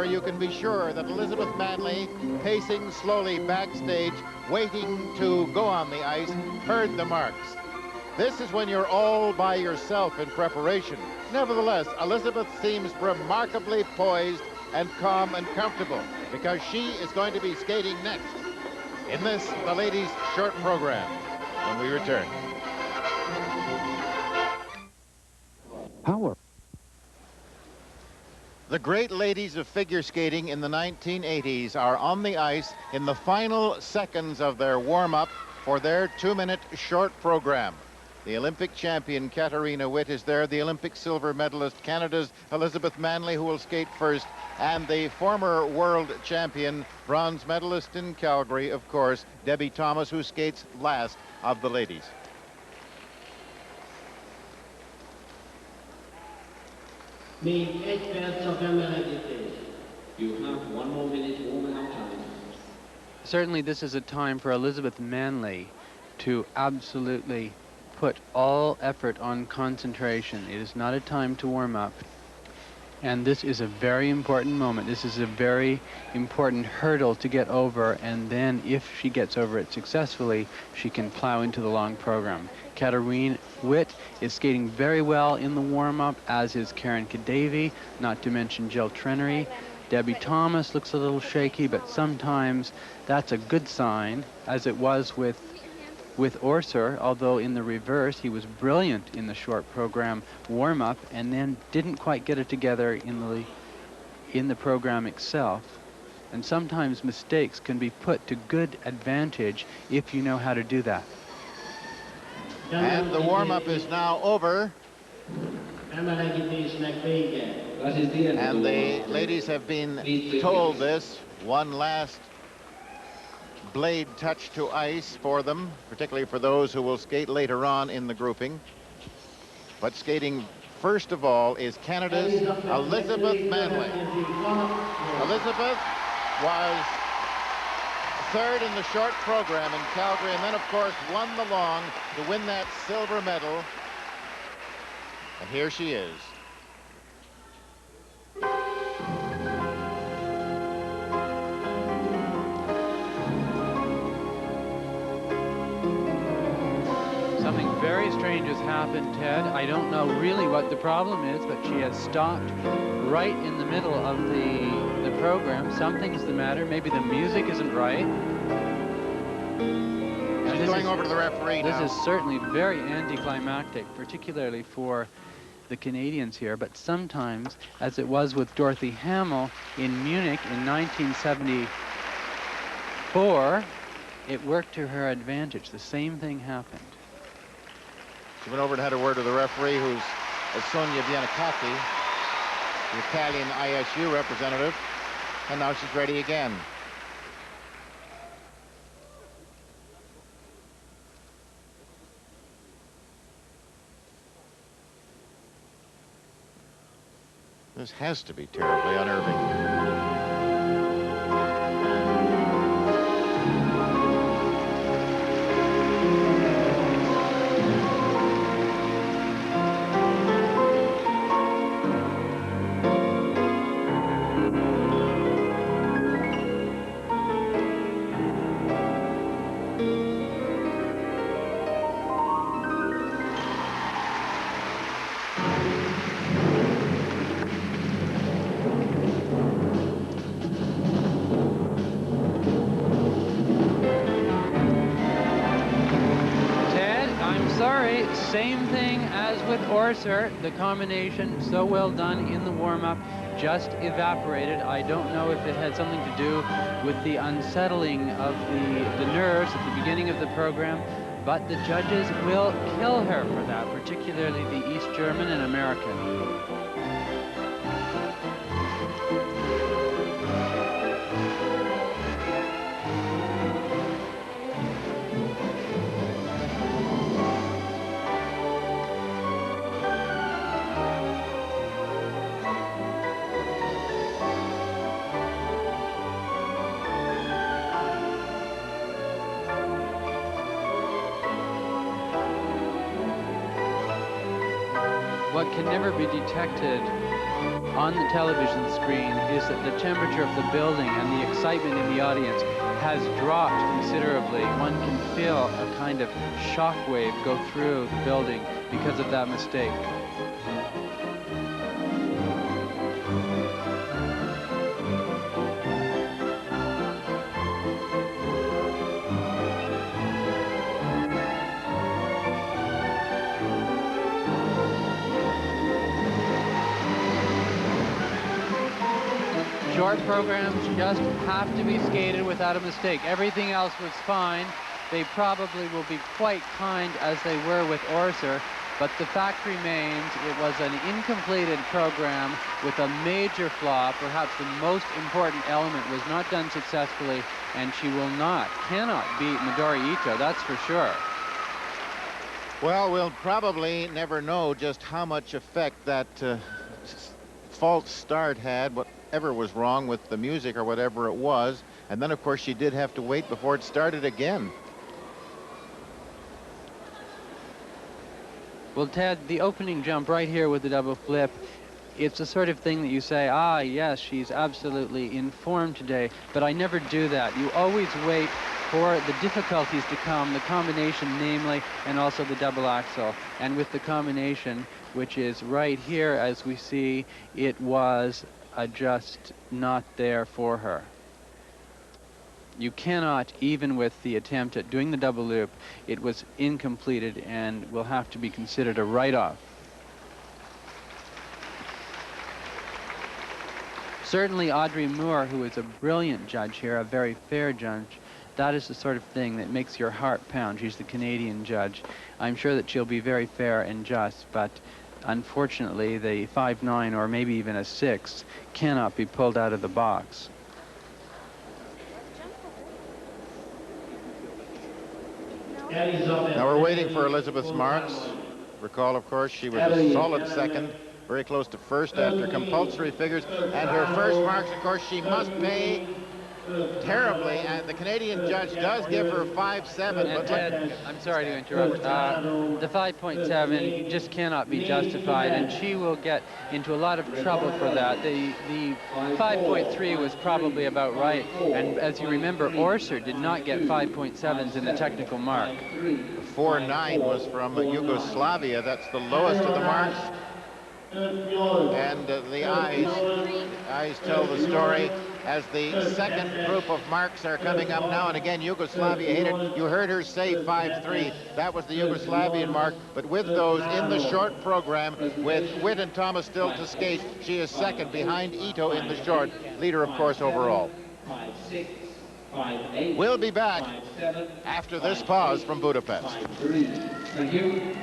You can be sure that Elizabeth Manley, pacing slowly backstage, waiting to go on the ice, heard the marks. This is when you're all by yourself in preparation. Nevertheless, Elizabeth seems remarkably poised and calm and comfortable because she is going to be skating next in this, the ladies' short program, when we return. Power. The great ladies of figure skating in the 1980s are on the ice in the final seconds of their warm-up for their 2-minute short program. The Olympic champion Katarina Witt is there, the Olympic silver medalist Canada's Elizabeth Manley, who will skate first, and the former world champion, bronze medalist in Calgary, of course, Debbie Thomas, who skates last of the ladies. Being 8 minutes of MLA. You have 1 more minute warming up time. Certainly this is a time for Elizabeth Manley to absolutely put all effort on concentration. It is not a time to warm up. And this is a very important moment. This is a very important hurdle to get over, and then if she gets over it successfully, she can plow into the long program. Katarina Witt is skating very well in the warm-up, as is Karen Kadavy, not to mention Jill Trenary. Debbie Thomas looks a little shaky, but sometimes that's a good sign, as it was with Orser, although in the reverse, he was brilliant in the short program warm-up and then didn't quite get it together in the program itself. And sometimes mistakes can be put to good advantage if you know how to do that. And the warm-up is now over. And the ladies have been told this. One last blade touch to ice for them, particularly for those who will skate later on in the grouping. But skating first of all is Canada's Elizabeth Manley. Elizabeth was third in the short program in Calgary, and then of course won the long to win that silver medal. And here she is. Something very strange has happened, Ted. I don't know really what the problem is, but she has stopped right in the middle of the program. Something's the matter. Maybe the music isn't right. She's going over to the referee now. This is certainly very anticlimactic, particularly for the Canadians here, but sometimes, as it was with Dorothy Hamill in Munich in 1974, it worked to her advantage. The same thing happened. She went over and had a word with the referee, who's Sonia Bianicati, the Italian ISU representative, and now she's ready again. This has to be terribly unnerving. Same thing as with Orser, the combination so well done in the warm-up just evaporated. I don't know if it had something to do with the unsettling of the nerves at the beginning of the program, but the judges will kill her for that, particularly the East German and American. What can never be detected on the television screen is that the temperature of the building and the excitement in the audience has dropped considerably. One can feel a kind of shock wave go through the building because of that mistake. Short programs just have to be skated without a mistake. Everything else was fine. They probably will be quite kind as they were with Orser, but the fact remains it was an incompleted program with a major flaw. Perhaps the most important element was not done successfully, and she cannot beat Midori Ito, that's for sure. Well, we'll probably never know just how much effect that false start had, whatever was wrong with the music or whatever it was. And then, of course, she did have to wait before it started again. Well, Ted, the opening jump right here with the double flip, it's the sort of thing that you say, ah, yes, she's absolutely in form today, but I never do that. You always wait for the difficulties to come, the combination namely, and also the double axel. And with the combination, which is right here, as we see, it was just not there for her. You cannot, even with the attempt at doing the double loop, it was incompleted and will have to be considered a write-off. Certainly Audrey Moore, who is a brilliant judge here, a very fair judge, that is the sort of thing that makes your heart pound. She's the Canadian judge. I'm sure that she'll be very fair and just, but unfortunately the 5.9 or maybe even a 6 cannot be pulled out of the box. Now we're waiting for Elizabeth Marks. Recall, of course, she was a solid second, very close to first after compulsory figures. And her first marks, of course, she must pay terribly. And the Canadian judge does give her 5.7. And Ted, I'm sorry to interrupt. The 5.7 just cannot be justified, and she will get into a lot of trouble for that. The 5.3 was probably about right, and as you remember, Orser did not get 5.7s in the technical mark. 4.9 was from Yugoslavia. That's the lowest of the marks. And the eyes tell the story as the second group of marks are coming up now. And again, Yugoslavia hit it. You heard her say 5.3. That was the Yugoslavian mark. But with those in the short program, with Witt and Thomas still to skate, she is second behind Ito in the short. Leader, of course, overall. We'll be back after this pause from Budapest. Thank you.